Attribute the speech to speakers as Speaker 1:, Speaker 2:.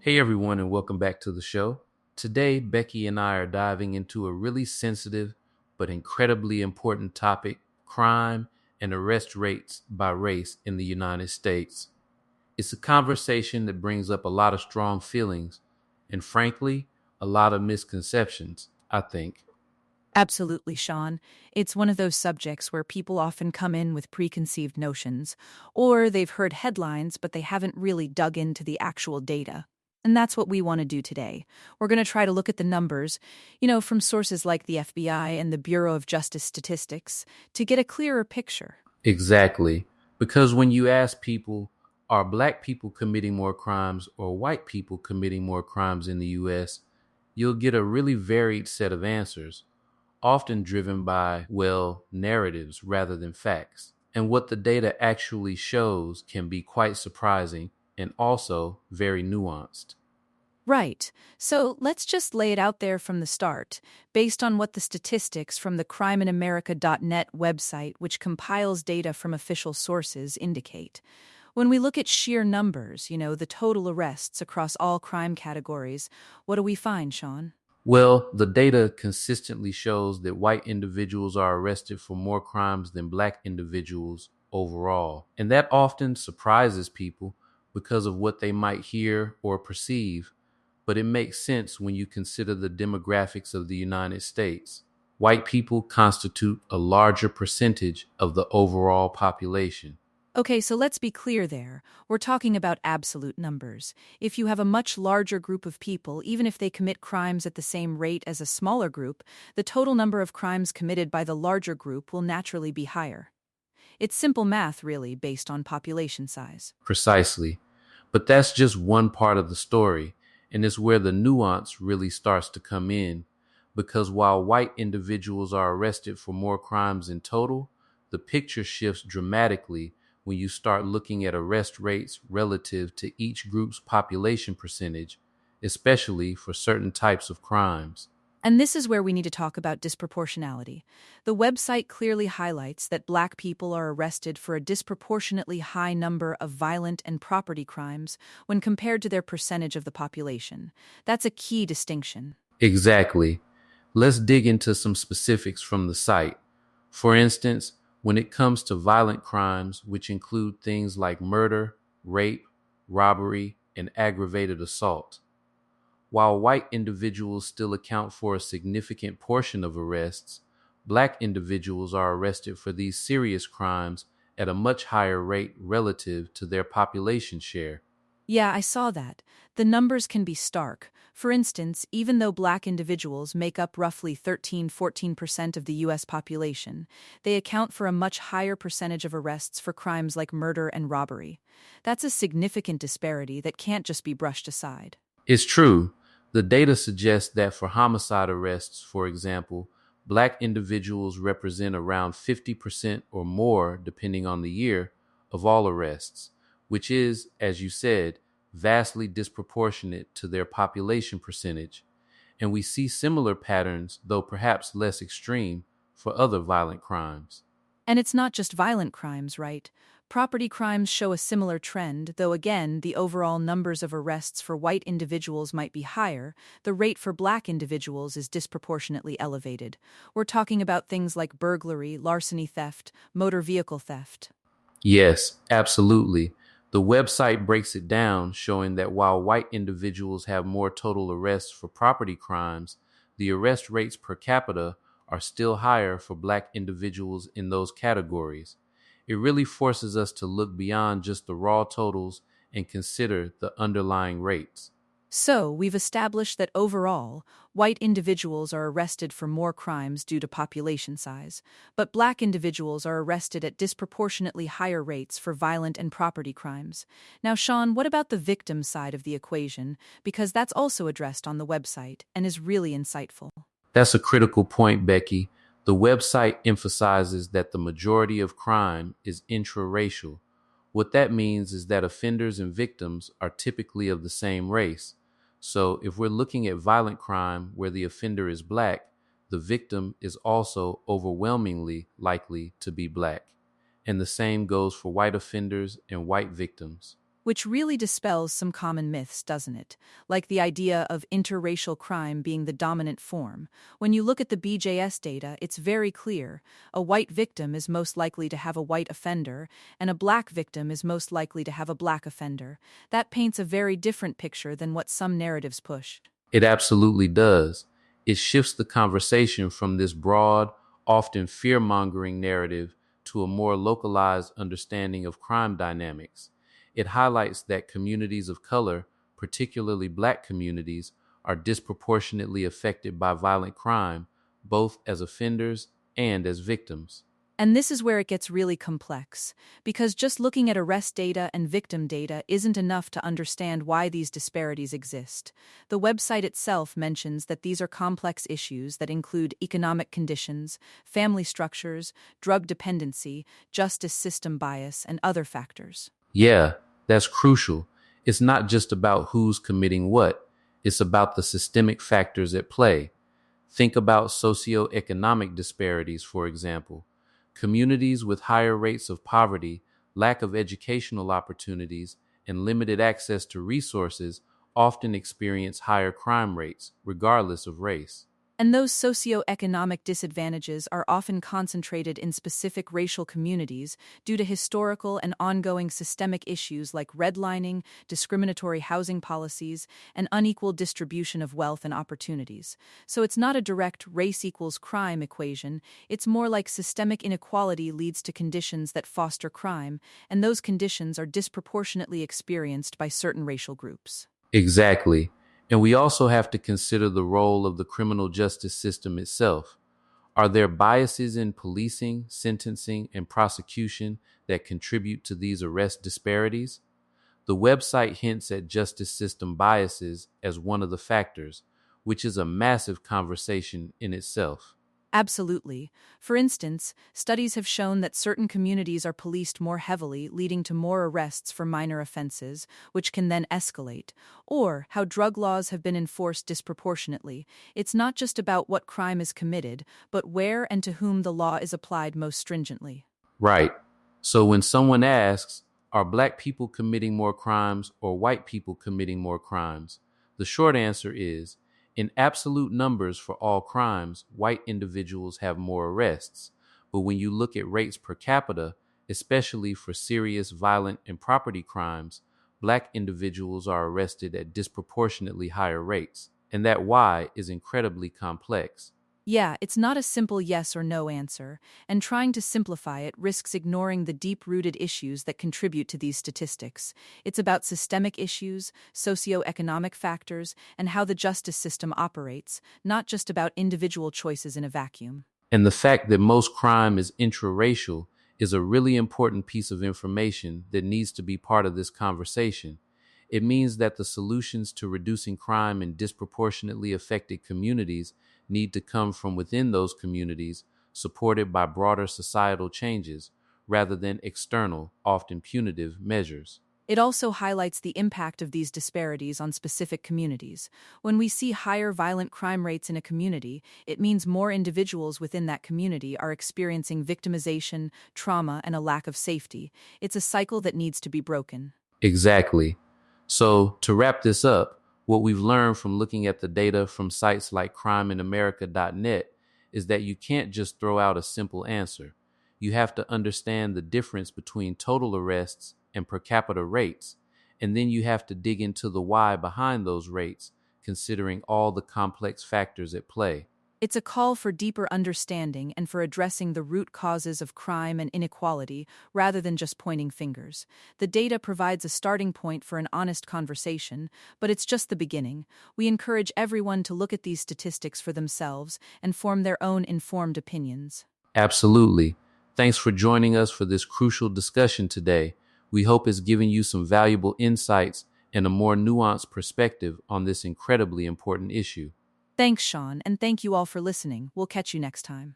Speaker 1: Hey everyone, and welcome back to the show. Today, Becky and I are diving into a really sensitive but incredibly important topic: crime and arrest rates by race in the United States. It's a conversation that brings up a lot of strong feelings and, frankly, a lot of misconceptions, I think.
Speaker 2: Absolutely, Sean. It's one of those subjects where people often come in with preconceived notions, or they've heard headlines, but they haven't really dug into the actual data. And that's what we want to do today. We're going to try to look at the numbers, from sources like the FBI and the Bureau of Justice Statistics to get a clearer picture.
Speaker 1: Exactly. Because when you ask people, are black people committing more crimes or white people committing more crimes in the US, you'll get a really varied set of answers, often driven by, well, narratives rather than facts. And what the data actually shows can be quite surprising and also very nuanced.
Speaker 2: Right. So let's just lay it out there from the start, based on what the statistics from the crimeinamerica.net website, which compiles data from official sources, indicate. When we look at sheer numbers, the total arrests across all crime categories, what do we find, Sean?
Speaker 1: Well, the data consistently shows that white individuals are arrested for more crimes than black individuals overall. And that often surprises people because of what they might hear or perceive, but it makes sense when you consider the demographics of the United States. White people constitute a larger percentage of the overall population.
Speaker 2: Okay, so let's be clear there. We're talking about absolute numbers. If you have a much larger group of people, even if they commit crimes at the same rate as a smaller group, the total number of crimes committed by the larger group will naturally be higher. It's simple math, really, based on population size.
Speaker 1: Precisely. But that's just one part of the story, and it's where the nuance really starts to come in. Because while white individuals are arrested for more crimes in total, the picture shifts dramatically when you start looking at arrest rates relative to each group's population percentage, especially for certain types of crimes.
Speaker 2: And this is where we need to talk about disproportionality. The website clearly highlights that black people are arrested for a disproportionately high number of violent and property crimes when compared to their percentage of the population. That's a key distinction.
Speaker 1: Exactly. Let's dig into some specifics from the site. For instance, when it comes to violent crimes, which include things like murder, rape, robbery, and aggravated assault, while white individuals still account for a significant portion of arrests, black individuals are arrested for these serious crimes at a much higher rate relative to their population share.
Speaker 2: Yeah, I saw that. The numbers can be stark. For instance, even though black individuals make up roughly 13–14% of the U.S. population, they account for a much higher percentage of arrests for crimes like murder and robbery. That's a significant disparity that can't just be brushed aside.
Speaker 1: It's true. The data suggests that for homicide arrests, for example, black individuals represent around 50% or more, depending on the year, of all arrests, which is, as you said, vastly disproportionate to their population percentage. And we see similar patterns, though perhaps less extreme, for other violent crimes.
Speaker 2: And it's not just violent crimes, right? Property crimes show a similar trend, though again, the overall numbers of arrests for white individuals might be higher, the rate for black individuals is disproportionately elevated. We're talking about things like burglary, larceny theft, motor vehicle theft.
Speaker 1: Yes, absolutely. The website breaks it down, showing that while white individuals have more total arrests for property crimes, the arrest rates per capita are still higher for black individuals in those categories. It really forces us to look beyond just the raw totals and consider the underlying rates.
Speaker 2: So, we've established that overall, white individuals are arrested for more crimes due to population size, but black individuals are arrested at disproportionately higher rates for violent and property crimes. Now, Sean, what about the victim side of the equation? Because that's also addressed on the website and is really insightful.
Speaker 1: That's a critical point, Becky. The website emphasizes that the majority of crime is intraracial. What that means is that offenders and victims are typically of the same race. So if we're looking at violent crime where the offender is black, the victim is also overwhelmingly likely to be black. And the same goes for white offenders and white victims.
Speaker 2: Which really dispels some common myths, doesn't it? Like the idea of interracial crime being the dominant form. When you look at the BJS data, it's very clear. A white victim is most likely to have a white offender, and a black victim is most likely to have a black offender. That paints a very different picture than what some narratives push.
Speaker 1: It absolutely does. It shifts the conversation from this broad, often fear mongering narrative to a more localized understanding of crime dynamics. It highlights that communities of color, particularly black communities, are disproportionately affected by violent crime, both as offenders and as victims.
Speaker 2: And this is where it gets really complex, because just looking at arrest data and victim data isn't enough to understand why these disparities exist. The website itself mentions that these are complex issues that include economic conditions, family structures, drug dependency, justice system bias, and other factors.
Speaker 1: Yeah, that's crucial. It's not just about who's committing what, it's about the systemic factors at play. Think about socioeconomic disparities, for example. Communities with higher rates of poverty, lack of educational opportunities, and limited access to resources often experience higher crime rates, regardless of race.
Speaker 2: And those socioeconomic disadvantages are often concentrated in specific racial communities due to historical and ongoing systemic issues like redlining, discriminatory housing policies, and unequal distribution of wealth and opportunities. So it's not a direct race equals crime equation, it's more like systemic inequality leads to conditions that foster crime, and those conditions are disproportionately experienced by certain racial groups.
Speaker 1: Exactly. And we also have to consider the role of the criminal justice system itself. Are there biases in policing, sentencing, and prosecution that contribute to these arrest disparities? The website hints at justice system biases as one of the factors, which is a massive conversation in itself.
Speaker 2: Absolutely. For instance, studies have shown that certain communities are policed more heavily, leading to more arrests for minor offenses, which can then escalate, or how drug laws have been enforced disproportionately. It's not just about what crime is committed, but where and to whom the law is applied most stringently.
Speaker 1: Right. So when someone asks, are black people committing more crimes or white people committing more crimes? The short answer is, in absolute numbers for all crimes, white individuals have more arrests. But when you look at rates per capita, especially for serious violent and property crimes, black individuals are arrested at disproportionately higher rates. And that why is incredibly complex.
Speaker 2: Yeah, it's not a simple yes or no answer, and trying to simplify it risks ignoring the deep rooted issues that contribute to these statistics. It's about systemic issues, socioeconomic factors, and how the justice system operates, not just about individual choices in a vacuum.
Speaker 1: And the fact that most crime is intraracial is a really important piece of information that needs to be part of this conversation. It means that the solutions to reducing crime in disproportionately affected communities need to come from within those communities, supported by broader societal changes, rather than external, often punitive measures.
Speaker 2: It also highlights the impact of these disparities on specific communities. When we see higher violent crime rates in a community, it means more individuals within that community are experiencing victimization, trauma, and a lack of safety. It's a cycle that needs to be broken.
Speaker 1: Exactly. So, to wrap this up, what we've learned from looking at the data from sites like crimeinamerica.net is that you can't just throw out a simple answer. You have to understand the difference between total arrests and per capita rates, and then you have to dig into the why behind those rates, considering all the complex factors at play.
Speaker 2: It's a call for deeper understanding and for addressing the root causes of crime and inequality rather than just pointing fingers. The data provides a starting point for an honest conversation, but it's just the beginning. We encourage everyone to look at these statistics for themselves and form their own informed opinions.
Speaker 1: Absolutely. Thanks for joining us for this crucial discussion today. We hope it's given you some valuable insights and a more nuanced perspective on this incredibly important issue.
Speaker 2: Thanks, Sean, and thank you all for listening. We'll catch you next time.